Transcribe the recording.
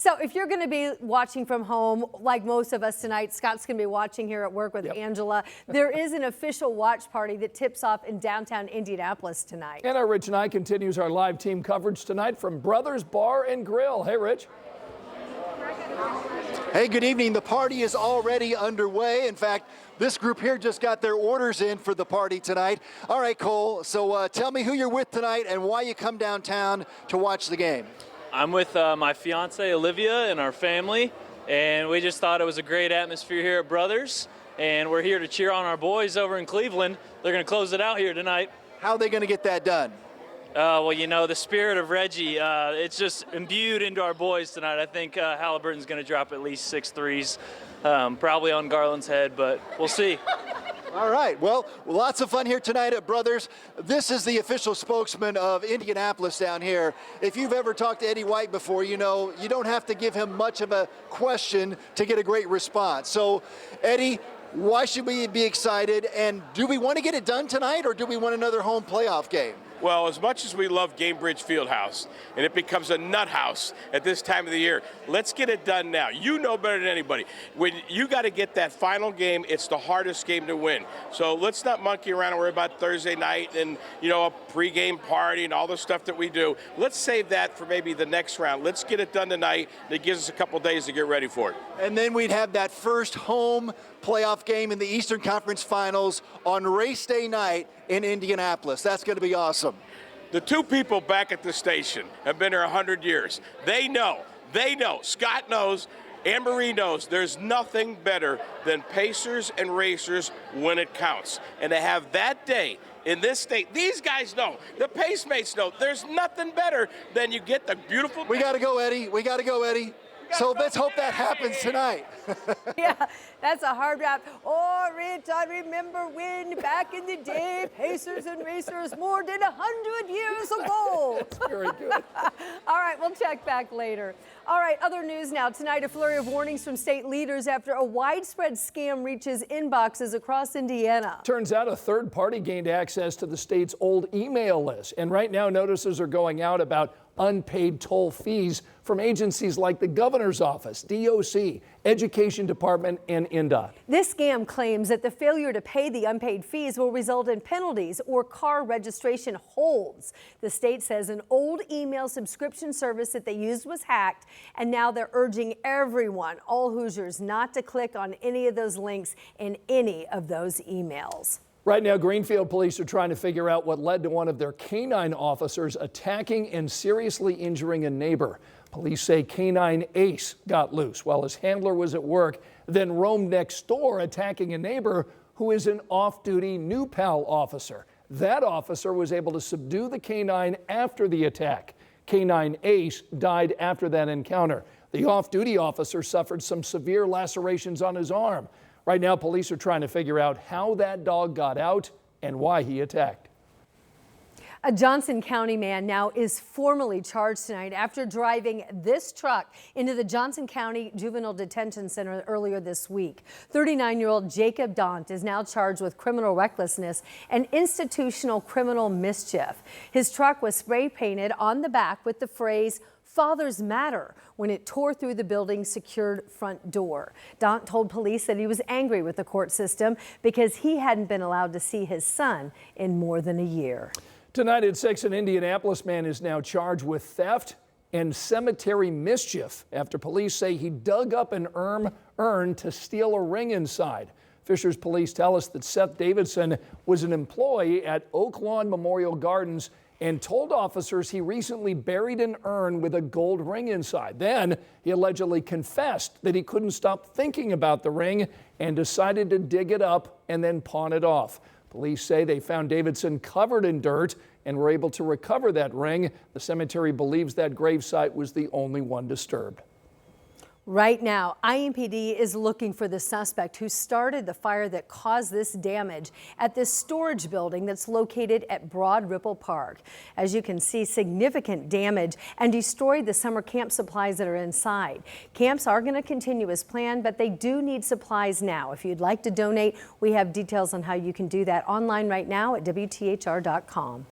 So if you're going to be watching from home, like most of us tonight, Scott's going to be watching here at work with Angela. There is an official watch party that tips off in downtown Indianapolis tonight. And our Rich and I continues our live team coverage tonight from Brothers Bar and Grill. Hey, Rich. Hey, good evening. The party is already underway. In fact, this group here just got their orders in for the party tonight. All right, Cole, so tell me who you're with tonight and why you come downtown to watch the game. I'm with my fiance Olivia and our family, and we just thought it was a great atmosphere here at Brothers, and we're here to cheer on our boys over in Cleveland. They're going to close it out here tonight. How are they going to get that done? Well, you know, the spirit of Reggie, it's just imbued into our boys tonight. I think Halliburton's going to drop at least 6 threes, probably on Garland's head, but we'll see. All right, well, lots of fun here tonight at Brothers. This is the official spokesman of Indianapolis down here. If you've ever talked to Eddie White before, you know you don't have to give him much of a question to get a great response. So, Eddie, why should we be excited? And do we want to get it done tonight, or do we want another home playoff game? Well, as much as we love Gainbridge Fieldhouse, and it becomes a nut house at this time of the year, let's get it done now. You know better than anybody. When you got to get that final game, it's the hardest game to win. So let's not monkey around and worry about Thursday night and, you know, a pregame party and all the stuff that we do. Let's save that for maybe the next round. Let's get it done tonight. That gives us a couple days to get ready for it. And then we'd have that first home playoff game in the Eastern Conference Finals on race day night in Indianapolis. That's going to be awesome. The two people back at the station have been here 100 years. They know. Scott knows. Anne Marie knows there's nothing better than Pacers and Racers when it counts. And to have that day in this state, these guys know, the Pacemates know, there's nothing better than you get the beautiful. We got to go, Eddie. We got to go, Eddie. So let's hope that happens tonight. Yeah, that's a hard rap. Oh, Rich, I remember when back in the day, Pacers and Racers more than 100 years ago. That's very good. All right, we'll check back later. All right, other news now. Tonight, a flurry of warnings from state leaders after a widespread scam reaches inboxes across Indiana. Turns out a third party gained access to the state's old email list. And right now, notices are going out about unpaid toll fees from agencies like the governor's office, DOC, Education Department, and INDOT. This scam claims that the failure to pay the unpaid fees will result in penalties or car registration holds. The state says an old email subscription service that they used was hacked, and now they're urging everyone, all Hoosiers, not to click on any of those links in any of those emails. Right now, Greenfield police are trying to figure out what led to one of their canine officers attacking and seriously injuring a neighbor. Police say canine Ace got loose while his handler was at work, then roamed next door attacking a neighbor who is an off-duty New Pal officer. That officer was able to subdue the canine after the attack. Canine Ace died after that encounter. The off-duty officer suffered some severe lacerations on his arm. Right now, police are trying to figure out how that dog got out and why he attacked. A Johnson County man now is formally charged tonight after driving this truck into the Johnson County Juvenile Detention Center earlier this week. 39-year-old Jacob Daunt is now charged with criminal recklessness and institutional criminal mischief. His truck was spray painted on the back with the phrase "Fathers Matter" when it tore through the building's secured front door. Daunt told police that he was angry with the court system because he hadn't been allowed to see his son in more than a year. Tonight at 6, an Indianapolis man is now charged with theft and cemetery mischief after police say he dug up an urn to steal a ring inside. Fishers police tell us that Seth Davidson was an employee at Oak Lawn Memorial Gardens and told officers he recently buried an urn with a gold ring inside. Then he allegedly confessed that he couldn't stop thinking about the ring and decided to dig it up and then pawn it off. Police say they found Davidson covered in dirt and were able to recover that ring. The cemetery believes that gravesite was the only one disturbed. Right now, IMPD is looking for the suspect who started the fire that caused this damage at this storage building that's located at Broad Ripple Park. As you can see, significant damage and destroyed the summer camp supplies that are inside. Camps are going to continue as planned, but they do need supplies now. If you'd like to donate, we have details on how you can do that online right now at WTHR.com.